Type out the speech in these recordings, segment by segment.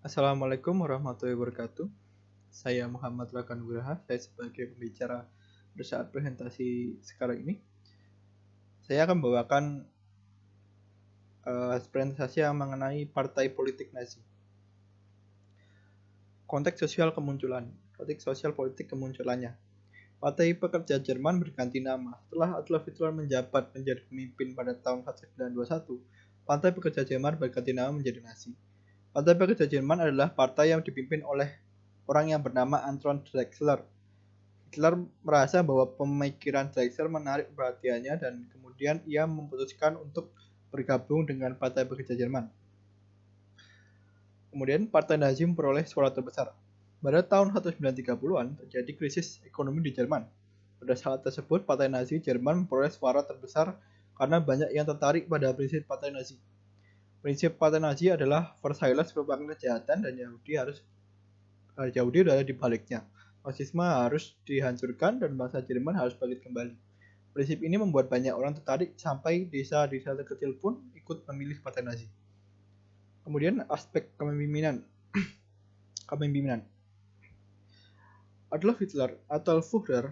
Assalamualaikum warahmatullahi wabarakatuh. Saya Muhammad Rakan Nugraha. Saya sebagai pembicara pada saat presentasi sekarang ini. Saya akan membawakan presentasi yang mengenai partai politik Nazi. Konteks sosial politik kemunculannya. Partai Pekerja Jerman berganti nama. Setelah Adolf Hitler menjabat menjadi pemimpin pada tahun 1921, Partai Pekerja Jerman berganti nama menjadi Nazi. Partai Pekerja Jerman adalah partai yang dipimpin oleh orang yang bernama Anton Drexler. Hitler merasa bahwa pemikiran Drexler menarik perhatiannya dan kemudian ia memutuskan untuk bergabung dengan Partai Pekerja Jerman. Kemudian Partai Nazi memperoleh suara terbesar. Pada tahun 1930-an terjadi krisis ekonomi di Jerman. Pada saat tersebut Partai Nazi Jerman memperoleh suara terbesar karena banyak yang tertarik pada prinsip Partai Nazi. Prinsip Partai Nazi adalah Versailles merupakan kejahatan dan Yahudi berada di baliknya. Fasisme harus dihancurkan dan bangsa Jerman harus bangkit kembali. Prinsip ini membuat banyak orang tertarik sampai desa-desa terkecil pun ikut memilih Partai Nazi. Kemudian aspek kepemimpinan. Adolf Hitler atau Führer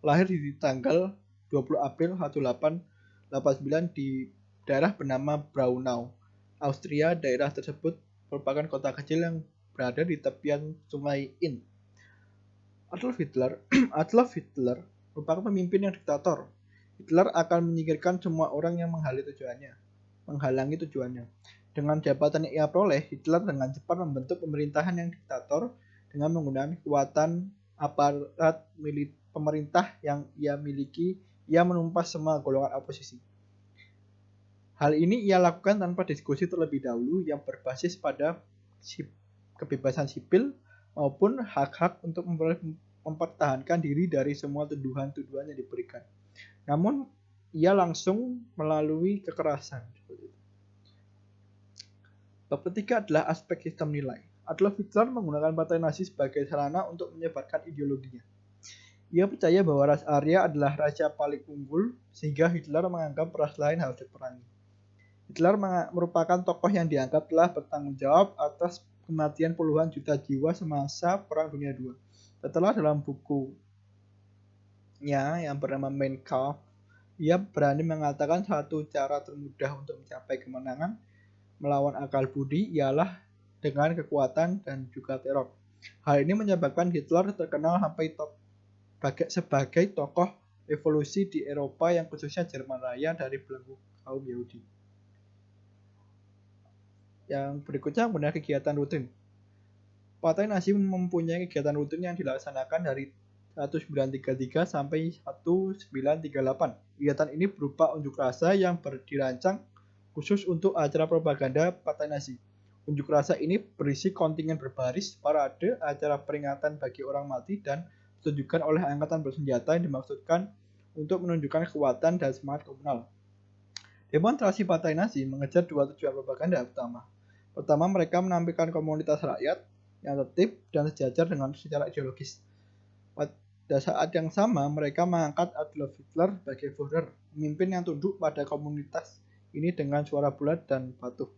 lahir di tanggal 20 April 1889 di daerah bernama Braunau, Austria. Daerah tersebut merupakan kota kecil yang berada di tepian sungai Inn. Adolf Hitler merupakan pemimpin yang diktator. Hitler akan menyingkirkan semua orang yang menghalangi tujuannya. Dengan jabatan yang ia peroleh, Hitler dengan cepat membentuk pemerintahan yang diktator dengan menggunakan kekuatan aparat pemerintah yang ia miliki. Ia menumpas semua golongan oposisi. Hal ini ia lakukan tanpa diskusi terlebih dahulu yang berbasis pada kebebasan sipil maupun hak-hak untuk mempertahankan diri dari semua tuduhan-tuduhan yang diberikan. Namun, ia langsung melalui kekerasan. Bab ketiga adalah aspek sistem nilai. Adolf Hitler menggunakan Partai Nazi sebagai sarana untuk menyebarkan ideologinya. Ia percaya bahwa ras Arya adalah raja paling unggul, sehingga Hitler menganggap ras lain harus diperangi. Hitler merupakan tokoh yang dianggap telah bertanggung jawab atas kematian puluhan juta jiwa semasa Perang Dunia II. Setelah dalam bukunya yang bernama Mein Kampf, ia berani mengatakan satu cara termudah untuk mencapai kemenangan melawan akal budi ialah dengan kekuatan dan juga teror. Hal ini menyebabkan Hitler terkenal sampai sebagai tokoh revolusi di Eropa yang khususnya Jerman Raya dari belenggu kaum Yahudi. Yang berikutnya menggunakan kegiatan rutin. Partai Nazi mempunyai kegiatan rutin yang dilaksanakan dari 1933 sampai 1938. Kegiatan ini berupa unjuk rasa yang dirancang khusus untuk acara propaganda Partai Nazi. Unjuk rasa ini berisi kontingen berbaris, parade, acara peringatan bagi orang mati, dan ditunjukkan oleh angkatan bersenjata yang dimaksudkan untuk menunjukkan kekuatan dan semangat komunal. Demonstrasi Partai Nazi mengejar dua tujuan propaganda utama. Pertama, mereka menampilkan komunitas rakyat yang tertib dan sejajar dengan secara ideologis. Pada saat yang sama, mereka mengangkat Adolf Hitler sebagai Führer, pemimpin yang tunduk pada komunitas ini dengan suara bulat dan patuh.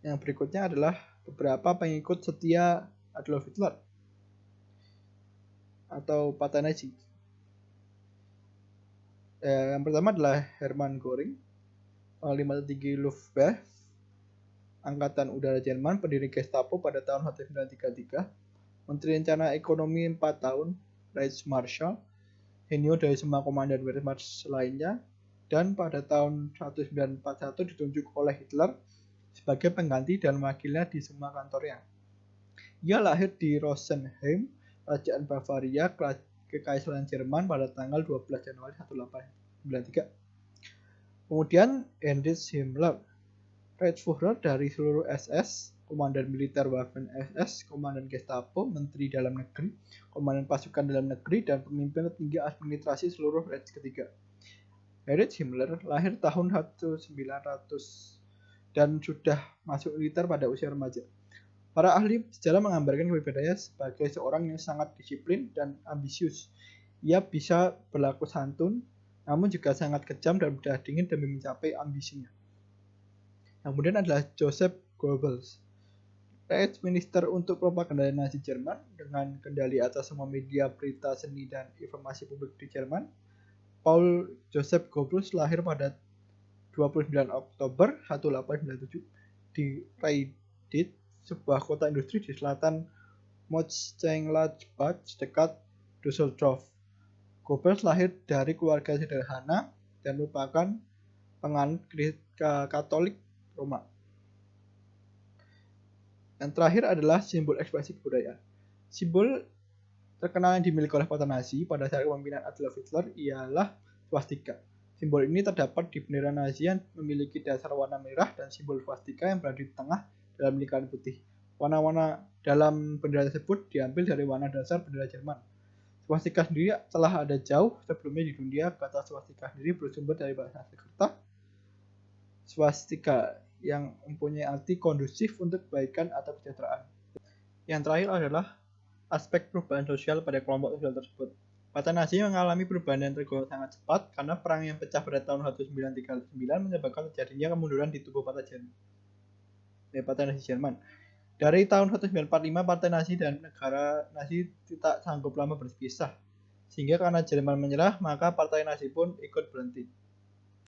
Yang berikutnya adalah beberapa pengikut setia Adolf Hitler atau Partai Nazi. Yang pertama adalah Hermann Göring, Panglima tertinggi Luftwaffe, Angkatan Udara Jerman, pendiri Gestapo pada tahun 1933, Menteri Rencana Ekonomi 4 tahun, Reichsmarschall, Henio dari semua komandan Wehrmacht lainnya, dan pada tahun 1941 ditunjuk oleh Hitler sebagai pengganti dan wakilnya di semua kantornya. Ia lahir di Rosenheim, Kerajaan Bavaria, Kekaisaran Jerman pada tanggal 12 Januari 1893. Kemudian Heinrich Himmler, Reichsführer dari seluruh SS, Komandan Militer Waffen-SS, Komandan Gestapo, Menteri Dalam Negeri, Komandan Pasukan Dalam Negeri, dan pemimpin tertinggi administrasi seluruh Reich ketiga. Heinrich Himmler lahir tahun 1900 dan sudah masuk militer pada usia remaja. Para ahli sejarah menggambarkan kepribadiannya sebagai seorang yang sangat disiplin dan ambisius. Ia bisa berlaku santun, namun juga sangat kejam dan mudah dingin demi mencapai ambisinya. Yang kemudian adalah Joseph Goebbels. Reichsminister untuk propaganda Nazi Jerman dengan kendali atas semua media, berita, seni, dan informasi publik di Jerman. Paul Joseph Goebbels lahir pada 29 Oktober 1897 di Reidit, sebuah kota industri di selatan Mönchengladbach dekat Düsseldorf. Goebbels lahir dari keluarga sederhana dan merupakan penganut Katolik Roma. Yang terakhir adalah simbol ekspresi kebudayaan. Simbol terkenal yang dimiliki oleh Partai Nazi pada saat kepemimpinan Adolf Hitler ialah swastika. Simbol ini terdapat di bendera Nazi yang memiliki dasar warna merah dan simbol swastika yang berada di tengah dalam lingkaran putih. Warna-warna dalam bendera tersebut diambil dari warna dasar bendera Jerman. Swastika sendiri telah ada jauh sebelumnya di dunia. Kata swastika sendiri bersumber dari bahasa Sanskerta swastika yang mempunyai arti kondusif untuk kebaikan atau kesejahteraan. Yang terakhir adalah aspek perubahan sosial pada kelompok sosial tersebut. Partai Nazi mengalami perubahan yang tergolong sangat cepat karena perang yang pecah pada tahun 1939 menyebabkan terjadinya kemunduran di tubuh Partai Nazi Jerman. Dari tahun 1945 Partai Nazi dan negara Nazi tidak sanggup lama berpisah. Sehingga karena Jerman menyerah, maka Partai Nazi pun ikut berhenti.